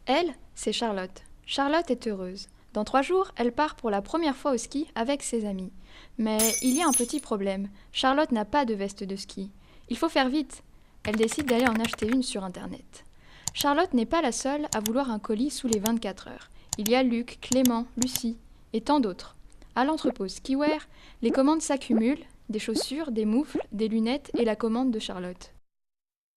Elle, c'est Charlotte. Charlotte est heureuse. Dans 3 jours, elle part pour la première fois au ski avec ses amis. Mais il y a un petit problème. Charlotte n'a pas de veste de ski. Il faut faire vite. Elle décide d'aller en acheter une sur Internet. Charlotte n'est pas la seule à vouloir un colis sous les 24 heures. Il y a Luc, Clément, Lucie et tant d'autres. À l'entrepôt Skiwear, les commandes s'accumulent, des chaussures, des moufles, des lunettes et la commande de Charlotte.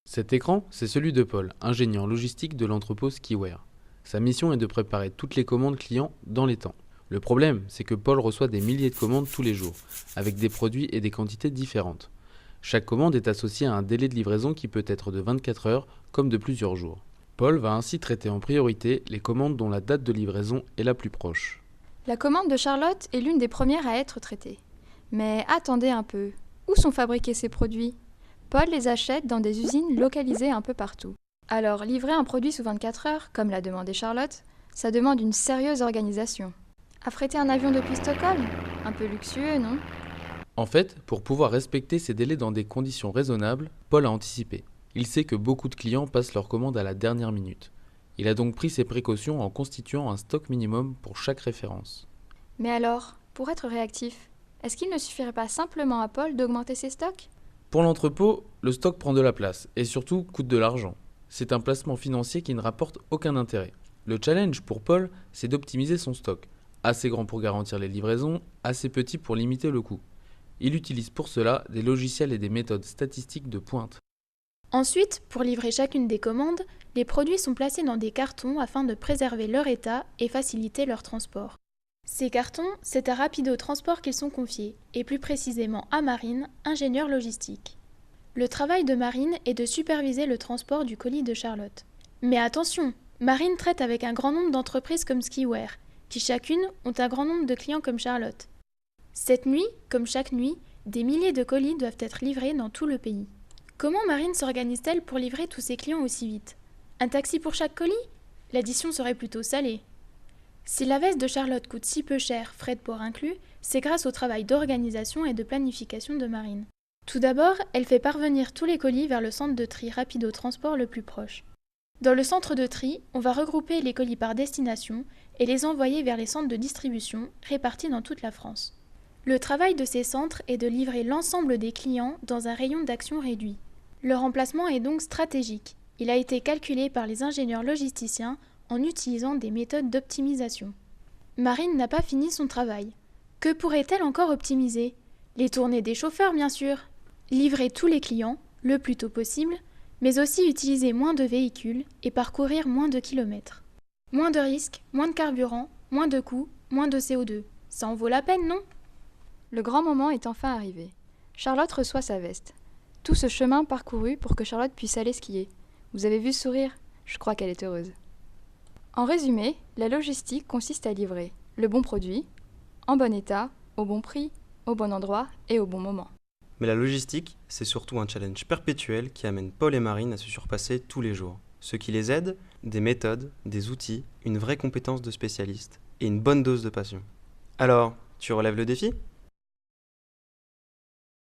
Cet écran, c'est celui de Paul, ingénieur logistique de l'entrepôt Skiwear. Sa mission est de préparer toutes les commandes clients dans les temps. Le problème, c'est que Paul reçoit des milliers de commandes tous les jours, avec des produits et des quantités différentes. Chaque commande est associée à un délai de livraison qui peut être de 24 heures comme de plusieurs jours. Paul va ainsi traiter en priorité les commandes dont la date de livraison est la plus proche. La commande de Charlotte est l'une des premières à être traitée. Mais attendez un peu, où sont fabriqués ces produits ? Paul les achète dans des usines localisées un peu partout. Alors, livrer un produit sous 24 heures, comme l'a demandé Charlotte, ça demande une sérieuse organisation. Affréter un avion depuis Stockholm ? Un peu luxueux, non ? En fait, pour pouvoir respecter ces délais dans des conditions raisonnables, Paul a anticipé. Il sait que beaucoup de clients passent leurs commandes à la dernière minute. Il a donc pris ses précautions en constituant un stock minimum pour chaque référence. Mais alors, pour être réactif, est-ce qu'il ne suffirait pas simplement à Paul d'augmenter ses stocks ? Pour l'entrepôt, le stock prend de la place et surtout coûte de l'argent. C'est un placement financier qui ne rapporte aucun intérêt. Le challenge pour Paul, c'est d'optimiser son stock. Assez grand pour garantir les livraisons, assez petit pour limiter le coût. Il utilise pour cela des logiciels et des méthodes statistiques de pointe. Ensuite, pour livrer chacune des commandes, les produits sont placés dans des cartons afin de préserver leur état et faciliter leur transport. Ces cartons, c'est à Rapido Transport qu'ils sont confiés, et plus précisément à Marine, ingénieur logistique. Le travail de Marine est de superviser le transport du colis de Charlotte. Mais attention, Marine traite avec un grand nombre d'entreprises comme Skiwear, qui chacune ont un grand nombre de clients comme Charlotte. Cette nuit, comme chaque nuit, des milliers de colis doivent être livrés dans tout le pays. Comment Marine s'organise-t-elle pour livrer tous ses clients aussi vite ? Un taxi pour chaque colis ? L'addition serait plutôt salée. Si la veste de Charlotte coûte si peu cher, frais de port inclus, c'est grâce au travail d'organisation et de planification de Marine. Tout d'abord, elle fait parvenir tous les colis vers le centre de tri Rapido Transport le plus proche. Dans le centre de tri, on va regrouper les colis par destination et les envoyer vers les centres de distribution répartis dans toute la France. Le travail de ces centres est de livrer l'ensemble des clients dans un rayon d'action réduit. Leur emplacement est donc stratégique. Il a été calculé par les ingénieurs logisticiens en utilisant des méthodes d'optimisation. Marine n'a pas fini son travail. Que pourrait-elle encore optimiser ? Les tournées des chauffeurs, bien sûr. Livrer tous les clients, le plus tôt possible, mais aussi utiliser moins de véhicules et parcourir moins de kilomètres. Moins de risques, moins de carburant, moins de coûts, moins de CO2. Ça en vaut la peine, non ? Le grand moment est enfin arrivé. Charlotte reçoit sa veste. Tout ce chemin parcouru pour que Charlotte puisse aller skier. Vous avez vu ce sourire ? Je crois qu'elle est heureuse. En résumé, la logistique consiste à livrer le bon produit, en bon état, au bon prix, au bon endroit et au bon moment. Mais la logistique, c'est surtout un challenge perpétuel qui amène Paul et Marine à se surpasser tous les jours. Ce qui les aide, des méthodes, des outils, une vraie compétence de spécialiste et une bonne dose de passion. Alors, tu relèves le défi ?